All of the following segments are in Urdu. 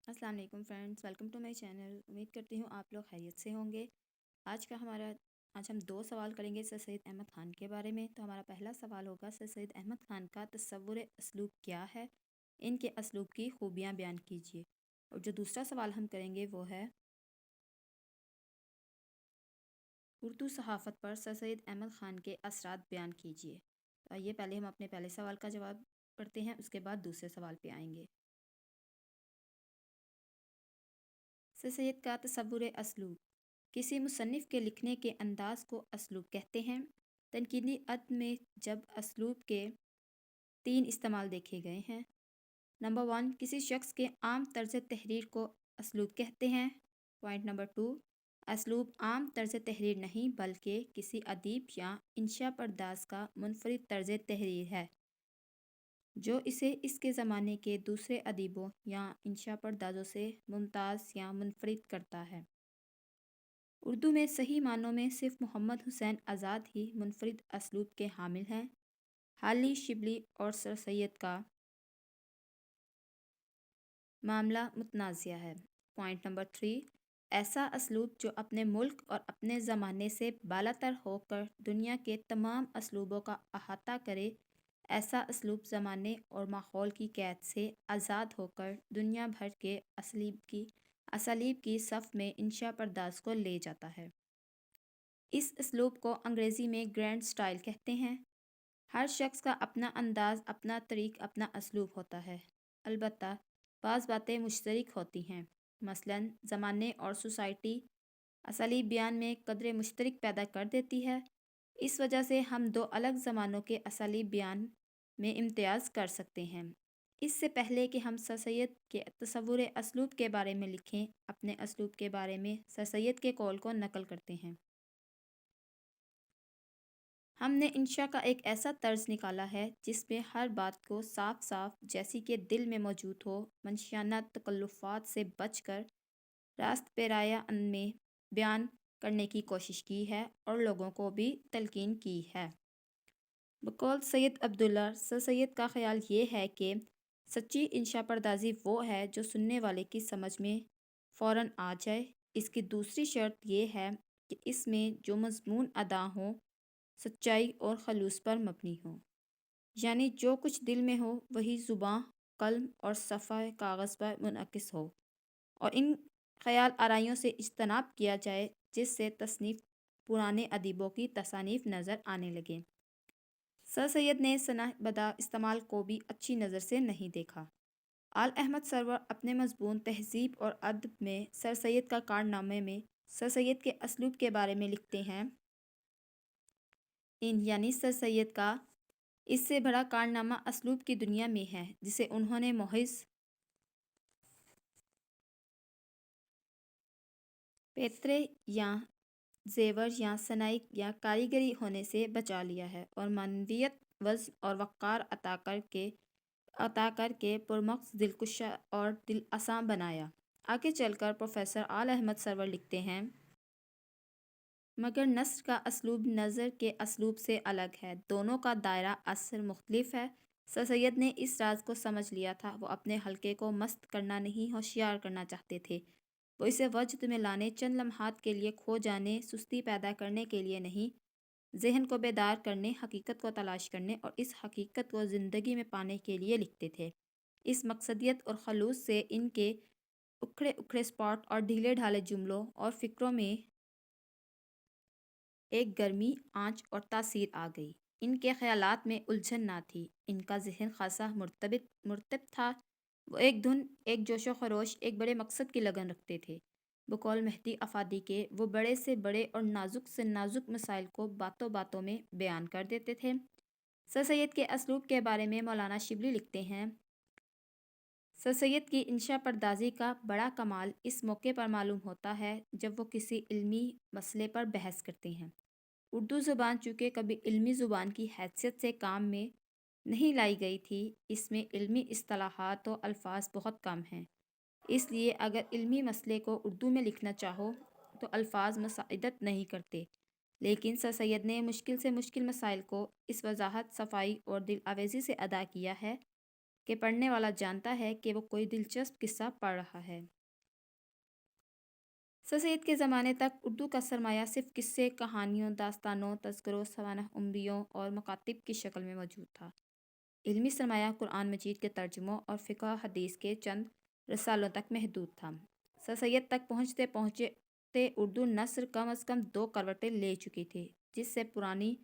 السلام علیکم friends, welcome to my channel. امید کرتی ہوں آپ لوگ خیریت سے ہوں گے۔ آج ہم دو سوال کریں گے سر سید احمد خان کے بارے میں۔ تو ہمارا پہلا سوال ہوگا، سر سید احمد خان کا تصور اسلوب کیا ہے؟ ان کے اسلوب کی خوبیاں بیان کیجیے۔ اور جو دوسرا سوال ہم کریں گے وہ ہے، اردو صحافت پر سر سید احمد خان کے اثرات بیان کیجیے۔ تو آئیے پہلے ہم اپنے پہلے سوال کا جواب پڑھتے ہیں، اس کے بعد دوسرے سوال پہ آئیں گے۔ سر سید کا تصور اسلوب۔ کسی مصنف کے لکھنے کے انداز کو اسلوب کہتے ہیں۔ تنقیدی ادب میں جب اسلوب کے 3 استعمال دیکھے گئے ہیں۔ نمبر 1، کسی شخص کے عام طرز تحریر کو اسلوب کہتے ہیں۔ پوائنٹ نمبر 2، اسلوب عام طرز تحریر نہیں بلکہ کسی ادیب یا انشا پرداز کا منفرد طرز تحریر ہے، جو اسے اس کے زمانے کے دوسرے ادیبوں یا انشا پردازوں سے ممتاز یا منفرد کرتا ہے۔ اردو میں صحیح معنوں میں صرف محمد حسین آزاد ہی منفرد اسلوب کے حامل ہیں۔ حالی، شبلی اور سر سید کا معاملہ متنازع ہے۔ پوائنٹ نمبر 3، ایسا اسلوب جو اپنے ملک اور اپنے زمانے سے بالاتر ہو کر دنیا کے تمام اسلوبوں کا احاطہ کرے، ایسا اسلوب زمانے اور ماحول کی قید سے آزاد ہو کر دنیا بھر کے اسالیب کی صف میں انشا پرداز کو لے جاتا ہے۔ اس اسلوب کو انگریزی میں گرینڈ سٹائل کہتے ہیں۔ ہر شخص کا اپنا انداز، اپنا طریق، اپنا اسلوب ہوتا ہے، البتہ بعض باتیں مشترک ہوتی ہیں۔ مثلاً زمانے اور سوسائٹی اسالیب بیان میں قدرے مشترک پیدا کر دیتی ہے۔ اس وجہ سے ہم دو الگ زمانوں کے اسالیب بیان میں امتیاز کر سکتے ہیں۔ اس سے پہلے کہ ہم سر سید کے تصور اسلوب کے بارے میں لکھیں، اپنے اسلوب کے بارے میں سر سید کے قول کو نقل کرتے ہیں۔ ہم نے انشا کا ایک ایسا طرز نکالا ہے جس میں ہر بات کو صاف صاف جیسی کہ دل میں موجود ہو، منشیانہ تکلفات سے بچ کر راست پہ رایہ میں بیان کرنے کی کوشش کی ہے اور لوگوں کو بھی تلقین کی ہے۔ بقول سید عبداللہ، سر سید کا خیال یہ ہے کہ سچی انشا پردازی وہ ہے جو سننے والے کی سمجھ میں فوراً آ جائے۔ اس کی دوسری شرط یہ ہے کہ اس میں جو مضمون ادا ہوں سچائی اور خلوص پر مبنی ہوں، یعنی جو کچھ دل میں ہو وہی زباں، قلم اور صفحہ کاغذ پر منعکس ہو، اور ان خیال آرائیوں سے اجتناب کیا جائے جس سے تصنیف پرانے ادیبوں کی تصانیف نظر آنے لگیں۔ سر سید نے صنع بدیع استعمال کو بھی اچھی نظر سے نہیں دیکھا۔ آل احمد سرور اپنے مضمون تہذیب اور ادب میں سر سید کا کارنامے میں سر سید کے اسلوب کے بارے میں لکھتے ہیں، یعنی سر سید کا اس سے بڑا کارنامہ اسلوب کی دنیا میں ہے جسے انہوں نے محض پیترے یا زیور یا صناعی یا کاریگری ہونے سے بچا لیا ہے، اور معنویت، وزن اور وقار عطا کر کے پرمغز، دلکشا اور دل آساں بنایا۔ آگے چل کر پروفیسر آل احمد سرور لکھتے ہیں، مگر نثر کا اسلوب نظر کے اسلوب سے الگ ہے، دونوں کا دائرہ اثر مختلف ہے۔ سر سید نے اس راز کو سمجھ لیا تھا۔ وہ اپنے حلقے کو مست کرنا نہیں، ہوشیار کرنا چاہتے تھے۔ وہ اسے وجد میں لانے، چند لمحات کے لیے کھو جانے، سستی پیدا کرنے کے لیے نہیں، ذہن کو بیدار کرنے، حقیقت کو تلاش کرنے اور اس حقیقت کو زندگی میں پانے کے لیے لکھتے تھے۔ اس مقصدیت اور خلوص سے ان کے اکھڑے اکھڑے سپاٹ اور ڈھیلے ڈھالے جملوں اور فقروں میں ایک گرمی، آنچ اور تاثیر آ گئی۔ ان کے خیالات میں الجھن نہ تھی، ان کا ذہن خاصا مرتب تھا۔ وہ ایک دھن، ایک جوش و خروش، ایک بڑے مقصد کی لگن رکھتے تھے۔ بقول مہدی افادی کے، وہ بڑے سے بڑے اور نازک سے نازک مسائل کو باتوں باتوں میں بیان کر دیتے تھے۔ سر سید کے اسلوب کے بارے میں مولانا شبلی لکھتے ہیں، سر سید کی انشا پردازی کا بڑا کمال اس موقع پر معلوم ہوتا ہے جب وہ کسی علمی مسئلے پر بحث کرتے ہیں۔ اردو زبان چونکہ کبھی علمی زبان کی حیثیت سے کام میں نہیں لائی گئی تھی، اس میں علمی اصطلاحات و الفاظ بہت کم ہیں۔ اس لیے اگر علمی مسئلے کو اردو میں لکھنا چاہو تو الفاظ مساعدت نہیں کرتے، لیکن سر سید نے مشکل سے مشکل مسائل کو اس وضاحت، صفائی اور دل آویزی سے ادا کیا ہے کہ پڑھنے والا جانتا ہے کہ وہ کوئی دلچسپ قصہ پڑھ رہا ہے۔ سر سید کے زمانے تک اردو کا سرمایہ صرف قصے، کہانیوں، داستانوں، تذکروں، سوانح عمریوں اور مکاتب کی شکل میں موجود تھا۔ علمی سرمایہ قرآن مجید کے ترجموں اور فقہ حدیث کے چند رسالوں تک محدود تھا۔ سر سید تک پہنچتے پہنچتے اردو نثر کم از کم 2 کروٹیں لے چکی تھی، جس سے پرانی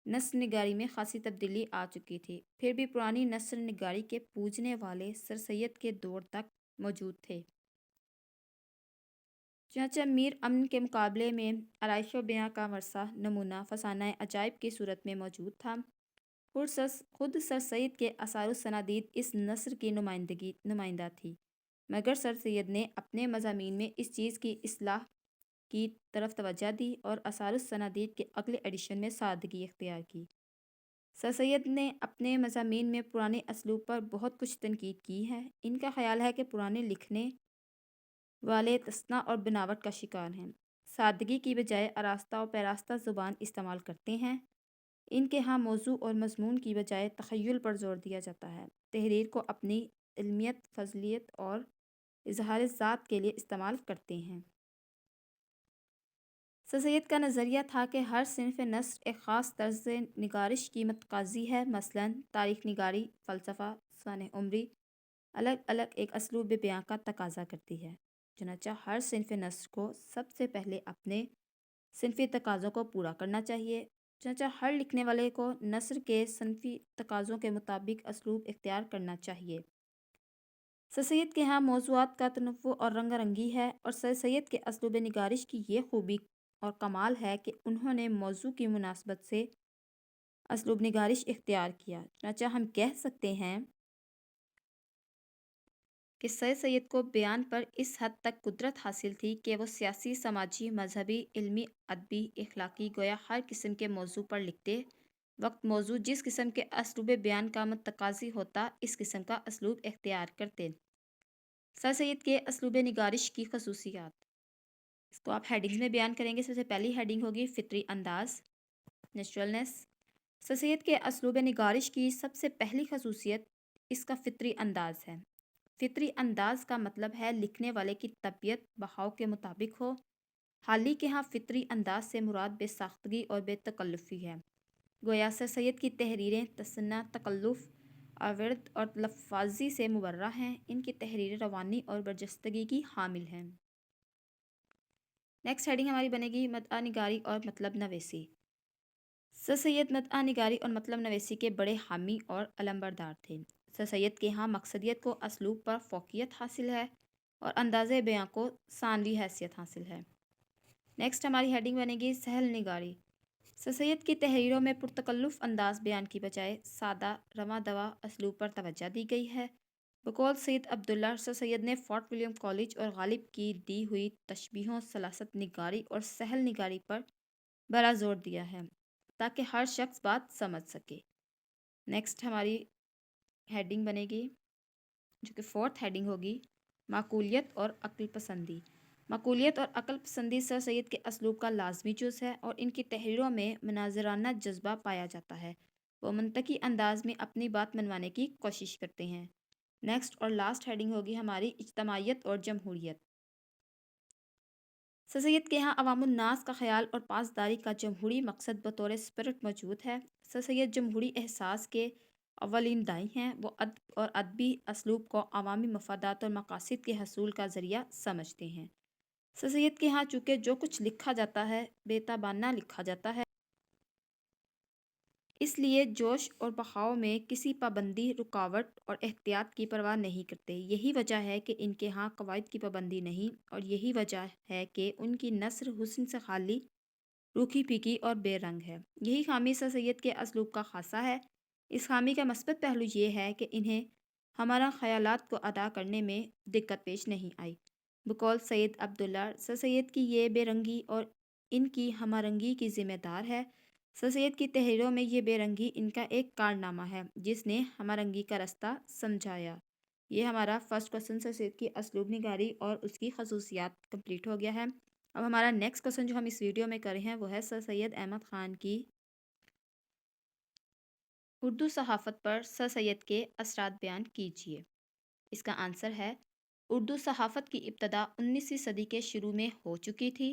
نثر نگاری میں خاصی تبدیلی آ چکی تھی۔ پھر بھی پرانی نثر نگاری کے پوجنے والے سر سید کے دور تک موجود تھے۔ چنانچہ میر امن کے مقابلے میں آرائش و بیاں کا ورثہ نمونہ فسانہ عجائب کی صورت میں موجود تھا۔ خود سر سید کے آثار و سنادید اس نثر کی نمائندہ تھی، مگر سر سید نے اپنے مضامین میں اس چیز کی اصلاح کی طرف توجہ دی اور آثار و سنادید کے اگلے ایڈیشن میں سادگی اختیار کی۔ سر سید نے اپنے مضامین میں پرانے اسلوب پر بہت کچھ تنقید کی ہے۔ ان کا خیال ہے کہ پرانے لکھنے والے تصنع اور بناوٹ کا شکار ہیں، سادگی کی بجائے آراستہ و پیراستہ زبان استعمال کرتے ہیں۔ ان کے ہاں موضوع اور مضمون کی بجائے تخیل پر زور دیا جاتا ہے۔ تحریر کو اپنی علمیت، فضلیت اور اظہار ذات کے لیے استعمال کرتے ہیں۔ سر سید کا نظریہ تھا کہ ہر صنف نثر ایک خاص طرز نگارش کی متقاضی ہے، مثلاً تاریخ نگاری، فلسفہ، سوانح عمری الگ الگ ایک اسلوب بیاں کا تقاضا کرتی ہے۔ چنانچہ ہر صنف نثر کو سب سے پہلے اپنے صنفی تقاضوں کو پورا کرنا چاہیے۔ چنانچہ ہر لکھنے والے کو نثر کے صنفی تقاضوں کے مطابق اسلوب اختیار کرنا چاہیے۔ سر سید کے ہاں موضوعات کا تنوع اور رنگا رنگی ہے، اور سر سید کے اسلوب نگارش کی یہ خوبی اور کمال ہے کہ انہوں نے موضوع کی مناسبت سے اسلوب نگارش اختیار کیا۔ چنانچہ ہم کہہ سکتے ہیں کہ سر سید کو بیان پر اس حد تک قدرت حاصل تھی کہ وہ سیاسی، سماجی، مذہبی، علمی، ادبی، اخلاقی، گویا ہر قسم کے موضوع پر لکھتے وقت موضوع جس قسم کے اسلوب بیان کا متقاضی ہوتا، اس قسم کا اسلوب اختیار کرتے۔ سر سید کے اسلوب نگارش کی خصوصیات، اس کو آپ ہیڈنگز میں بیان کریں گے۔ سب سے پہلی ہیڈنگ ہوگی فطری انداز، نیچرلنس۔ سر سید کے اسلوب نگارش کی سب سے پہلی خصوصیت اس کا فطری انداز ہے۔ فطری انداز کا مطلب ہے لکھنے والے کی طبیعت بہاؤ کے مطابق ہو۔ حالی کے ہاں فطری انداز سے مراد بے ساختگی اور بے تکلفی ہے۔ گویا سر سید کی تحریریں تصنع، تکلف، آورد اور لفاظی سے مبرہ ہیں۔ ان کی تحریریں روانی اور برجستگی کی حامل ہیں۔ نیکسٹ ہیڈنگ ہماری بنے گی مدعا نگاری اور مطلب نویسی۔ سر سید مدعا نگاری اور مطلب نویسی کے بڑے حامی اور علمبردار تھے۔ سر سید کے ہاں مقصدیت کو اسلوب پر فوقیت حاصل ہے اور انداز بیاں کو ثانوی حیثیت حاصل ہے۔ نیکسٹ ہماری ہیڈنگ بنے گی سہل نگاری۔ سر سید کی تحریروں میں پرتکلف انداز بیان کی بجائے سادہ، رواں دواں اسلوب پر توجہ دی گئی ہے۔ بقول سید عبداللہ، سر سید نے فورٹ ولیم کالج اور غالب کی دی ہوئی تشبیہوں، سلاست نگاری اور سہل نگاری پر بڑا زور دیا ہے تاکہ ہر شخص بات سمجھ سکے۔ نیکسٹ ہماری ہیڈنگ بنے گی جو کہ فورتھ ہیڈنگ ہوگی معقولیت اور عقل پسندی۔ معقولیت اور عقل پسندی سر سید کے اسلوب کا لازمی جز ہے اور ان کی تحریروں میں مناظرانہ جذبہ پایا جاتا ہے۔ وہ منطقی انداز میں اپنی بات منوانے کی کوشش کرتے ہیں۔ نیکسٹ اور لاسٹ ہیڈنگ ہوگی ہماری اجتماعیت اور جمہوریت۔ سر سید کے ہاں عوام الناس کا خیال اور پاسداری کا جمہوری مقصد بطور اسپرٹ موجود ہے۔ سر سید جمہوری احساس کے اولین داعی ہیں۔ وہ ادب اور ادبی اسلوب کو عوامی مفادات اور مقاصد کے حصول کا ذریعہ سمجھتے ہیں۔ سر سید کے ہاں چونکہ جو کچھ لکھا جاتا ہے بے تابانہ لکھا جاتا ہے، اس لیے جوش اور بخاؤ میں کسی پابندی، رکاوٹ اور احتیاط کی پرواہ نہیں کرتے۔ یہی وجہ ہے کہ ان کے ہاں قواعد کی پابندی نہیں، اور یہی وجہ ہے کہ ان کی نثر حسن سے خالی، روکھی پھیکی اور بے رنگ ہے۔ یہی خامی سر سید کے اسلوب کا خاصہ ہے۔ اس خامی کا مثبت پہلو یہ ہے کہ انہیں ہمارا خیالات کو ادا کرنے میں دقت پیش نہیں آئی۔ بقول سید عبداللہ، سر سید کی یہ بے رنگی اور ان کی ہمہ رنگی کی ذمہ دار ہے۔ سر سید کی تحریروں میں یہ بے رنگی ان کا ایک کارنامہ ہے جس نے ہمہ رنگی کا رستہ سمجھایا۔ یہ ہمارا فرسٹ کوسچن سر سید کی اسلوب نگاری اور اس کی خصوصیات کمپلیٹ ہو گیا ہے۔ اب ہمارا نیکسٹ کوسچن جو ہم اس ویڈیو میں کرے ہیں وہ ہے سر سید احمد خان کی اردو صحافت پر سر سید کے اثرات بیان کیجیے۔ اس کا آنسر ہے اردو صحافت کی ابتدا 19ویں صدی کے شروع میں ہو چکی تھی۔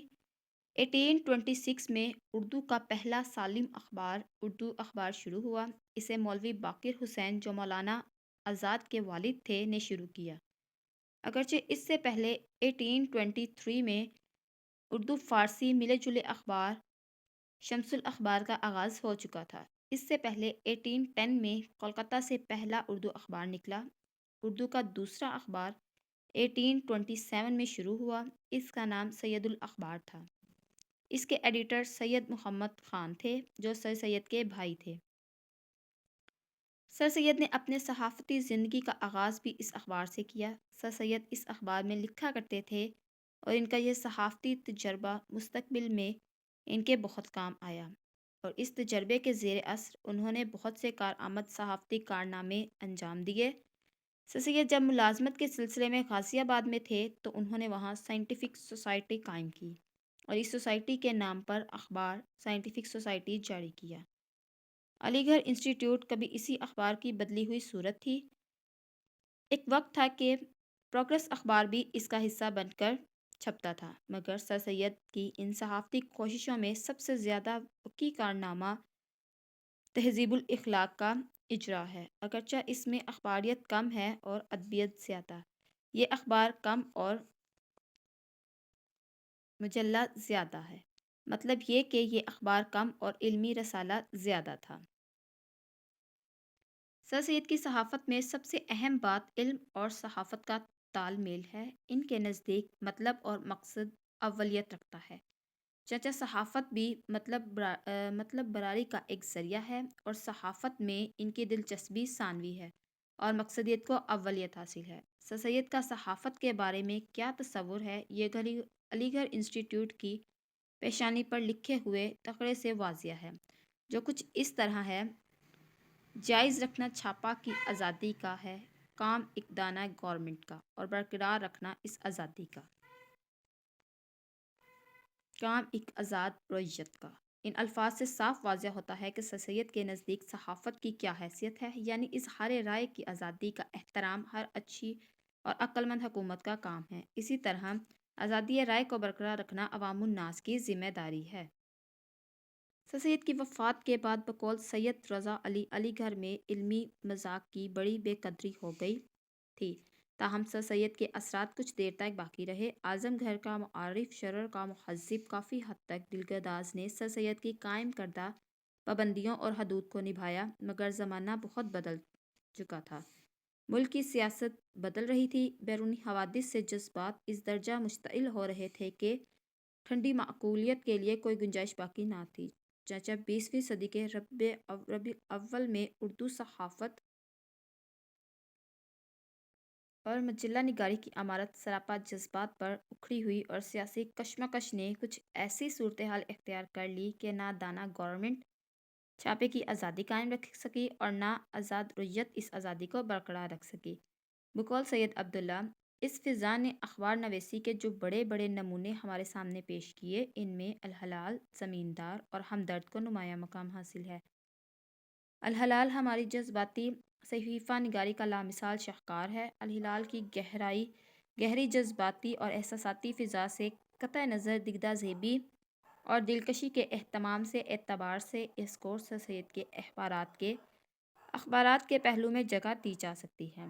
1826 میں اردو کا پہلا سالم اخبار اردو اخبار شروع ہوا۔ اسے مولوی باقر حسین جو مولانا آزاد کے والد تھے نے شروع کیا۔ اگرچہ اس سے پہلے 1823 میں اردو فارسی ملے جلے اخبار شمس الاخبار کا آغاز ہو چکا تھا۔ اس سے پہلے 1810 میں کولکتہ سے پہلا اردو اخبار نکلا۔ اردو کا دوسرا اخبار 1827 میں شروع ہوا۔ اس کا نام سید الاخبار تھا۔ اس کے ایڈیٹر سید محمد خان تھے جو سر سید کے بھائی تھے۔ سر سید نے اپنے صحافتی زندگی کا آغاز بھی اس اخبار سے کیا۔ سر سید اس اخبار میں لکھا کرتے تھے اور ان کا یہ صحافتی تجربہ مستقبل میں ان کے بہت کام آیا، اور اس تجربے کے زیر اثر انہوں نے بہت سے کارآمد صحافتی کارنامے انجام دیے۔ سر سید جب ملازمت کے سلسلے میں غازی آباد میں تھے تو انہوں نے وہاں سائنٹیفک سوسائٹی قائم کی اور اس سوسائٹی کے نام پر اخبار سائنٹیفک سوسائٹی جاری کیا۔ علی گڑھ انسٹیٹیوٹ کبھی اسی اخبار کی بدلی ہوئی صورت تھی۔ ایک وقت تھا کہ پروگریس اخبار بھی اس کا حصہ بن کر چھپتا تھا، مگر سر سید کی ان صحافتی کوششوں میں سب سے زیادہ وقوع کارنامہ تہذیب الاخلاق کا اجرا ہے۔ اگرچہ اس میں اخباریت کم ہے اور ادبیات زیادہ، یہ اخبار کم اور مجلہ زیادہ ہے۔ مطلب یہ کہ یہ اخبار کم اور علمی رسالہ زیادہ تھا۔ سر سید کی صحافت میں سب سے اہم بات علم اور صحافت کا تال میل ہے۔ ان کے نزدیک مطلب اور مقصد اولویت رکھتا ہے، چنانچہ صحافت بھی مطلب براری کا ایک ذریعہ ہے اور صحافت میں ان کی دلچسپی ثانوی ہے اور مقصدیت کو اولویت حاصل ہے۔ سر سید کا صحافت کے بارے میں کیا تصور ہے، یہ علی گڑھ انسٹیٹیوٹ کی پیشانی پر لکھے ہوئے تقریر سے واضح ہے، جو کچھ اس طرح ہے: جائز رکھنا چھاپا کی آزادی کا ہے کام ایک دانہ گورنمنٹ کا، اور برقرار رکھنا اس آزادی کا کام ایک آزاد رویت کا۔ ان الفاظ سے صاف واضح ہوتا ہے کہ سر سید کے نزدیک صحافت کی کیا حیثیت ہے، یعنی اظہار رائے کی آزادی کا احترام ہر اچھی اور عقلمند حکومت کا کام ہے۔ اسی طرح آزادی رائے کو برقرار رکھنا عوام الناس کی ذمہ داری ہے۔ سر سید کی وفات کے بعد بقول سید رضا علی گڑھ میں علمی مذاق کی بڑی بے قدری ہو گئی تھی، تاہم سر سید کے اثرات کچھ دیر تک باقی رہے۔ اعظم گھر کا معارف، شرر کا مہذب، کافی حد تک دلگرداز نے سر سید کی قائم کردہ پابندیوں اور حدود کو نبھایا، مگر زمانہ بہت بدل چکا تھا۔ ملک کی سیاست بدل رہی تھی، بیرونی حوادث سے جذبات اس درجہ مشتعل ہو رہے تھے کہ ٹھنڈی معقولیت کے لیے کوئی گنجائش باقی نہ تھی۔ چنانچہ 20ویں صدی کے ربیع اول میں اردو صحافت اور مجلہ نگاری کی عمارت سراپا جذبات پر اکھڑی ہوئی، اور سیاسی کشمکش نے کچھ ایسی صورتحال اختیار کر لی کہ نہ دانہ گورنمنٹ چھاپے کی آزادی قائم رکھ سکی اور نہ آزاد رویت اس آزادی کو برقرار رکھ سکی۔ بقول سید عبداللہ، اس فضا نے اخبار نویسی کے جو بڑے بڑے نمونے ہمارے سامنے پیش کیے، ان میں الہلال، زمیندار اور ہمدرد کو نمایاں مقام حاصل ہے۔ الہلال ہماری جذباتی صحیفہ نگاری کا لامثال شاہکار ہے۔ الہلال کی گہری جذباتی اور احساساتی فضا سے قطع نظر دیگر زیبی اور دلکشی کے اہتمام سے اعتبار سے اس کو سر سید کے اخبارات کے پہلو میں جگہ دی جا سکتی ہے۔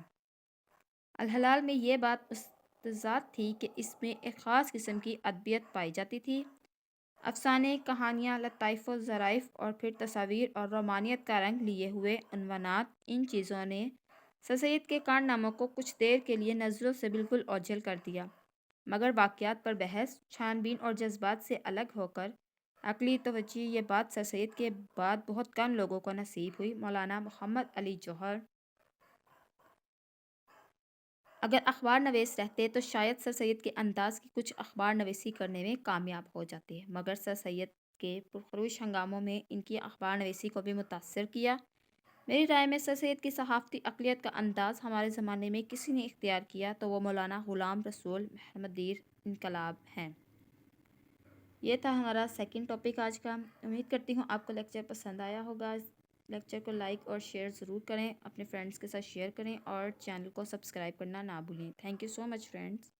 الہلال میں یہ بات مستضاد تھی کہ اس میں ایک خاص قسم کی ادبیات پائی جاتی تھی۔ افسانے، کہانیاں، لطائف و ظرائف اور پھر تصاویر اور رومانیت کا رنگ لیے ہوئے عنوانات، ان چیزوں نے سر سید کے کارناموں کو کچھ دیر کے لیے نظروں سے بالکل اوجھل کر دیا، مگر واقعات پر بحث، چھان بین اور جذبات سے الگ ہو کر عقلی توجہ، یہ بات سر سید کے بعد بہت کم لوگوں کو نصیب ہوئی۔ مولانا محمد علی جوہر اگر اخبار نویس رہتے تو شاید سر سید کے انداز کی کچھ اخبار نویسی کرنے میں کامیاب ہو جاتے، مگر سر سید کے پرخروش ہنگاموں میں ان کی اخبار نویسی کو بھی متاثر کیا۔ میری رائے میں سر سید کی صحافتی عقلیت کا انداز ہمارے زمانے میں کسی نے اختیار کیا تو وہ مولانا غلام رسول محمدیر انقلاب ہیں۔ یہ تھا ہمارا سیکنڈ ٹاپک آج کا۔ امید کرتی ہوں آپ کو لیکچر پسند آیا ہوگا۔ لیکچر کو لائک اور شیئر ضرور کریں، اپنے فرینڈس کے ساتھ شیئر کریں اور چینل کو سبسکرائب کرنا نہ بھولیں۔ Thank you so much friends.